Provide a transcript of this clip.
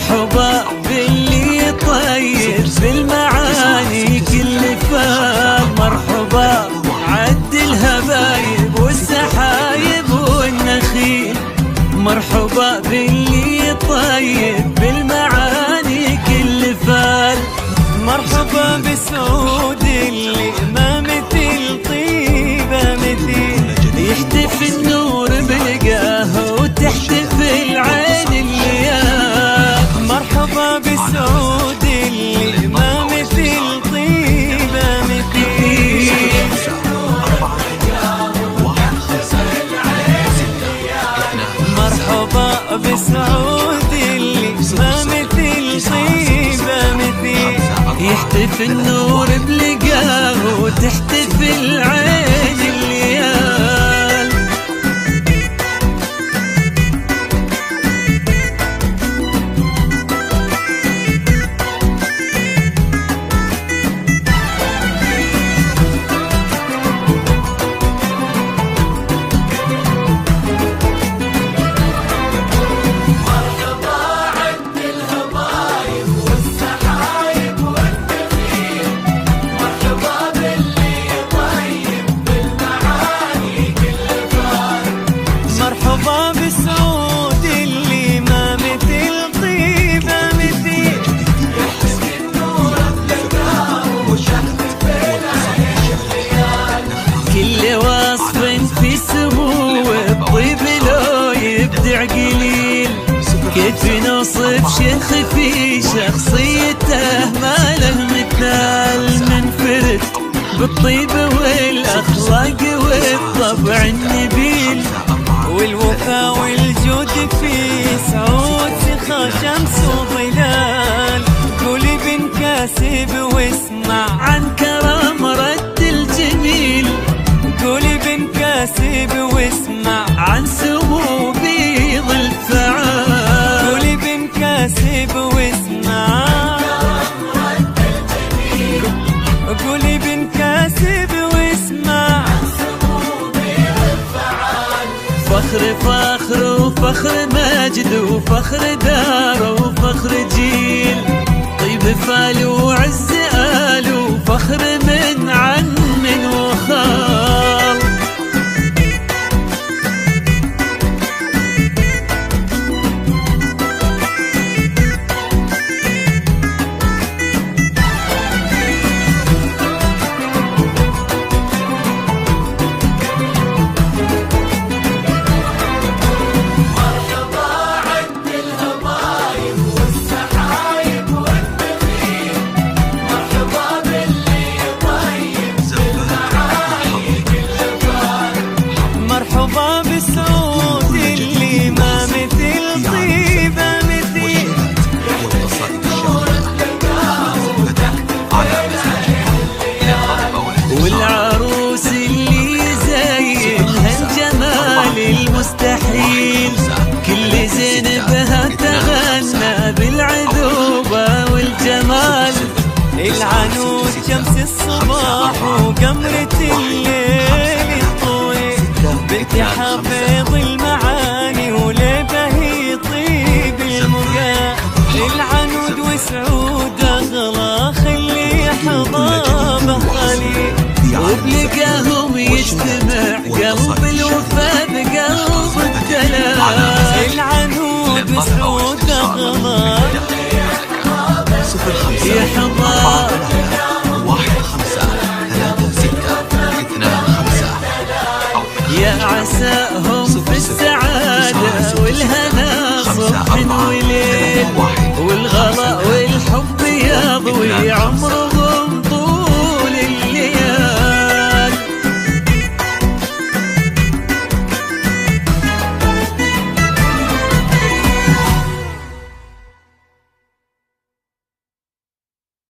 مرحبا باللي طيب بالمعاني كل فال، مرحبا عد الهبايب والسحايب والنخيل، مرحبا باللي طيب بالمعاني كل فال، مرحبا بسعود اللي ما مثل طيبه مثيل، يحتفي النور بلقاه وتحتفل عين الليال، مرحبا بسعود اللي ما مثل طيبه مثيل، مرحبا بسعود اللي ما مثل طيبه مثيل، يحتفي النور بلقاه وتحتفل عين الليال. مرحبا بسعود اللي ما مثل طيبه مثيل، يحتفي النور بلقاه وتحتفل عين الليال، كل وصف في سمو الطيب لو يبدع قليل، كيف نوصف شيخ في شخصيته ما له مثال، منفرد بالطيب والاخلاق والطبع النبيل، والوفا والجود في سعود سخا شمس وظلال، قولي بن كاسب واسمع عن كرم رد الجميل، قولي بن كاسب واسمع عن سمو بيض الفعال، قولي بن كاسب واسمع قولي بن كاسب واسمع فخر فخر وفخر مجد وفخر دار وفخر جيل، طيب فال وعز آل وفخر من عم وخال، مرحبا بسعود اللي ما مثل طيبه مثيل، والعروس اللي زينها الجمال المستحيل، كل زين بها تغنى بالعذوبه والجمال، العنود شمس الصباح وقمرة الليل الطويل، بنت حافظ المعاني ولبه يطيب المقام، العنود وسعود اغلى خلي حضابه خليل، وبلقاهم يجتمع قلب الوفا بقلب الدلال، العنود وسعود اغلى يا حضار 1536 يا عساهم في السعادة والهنا صبح وليل، والغلا والحب يضوي عمر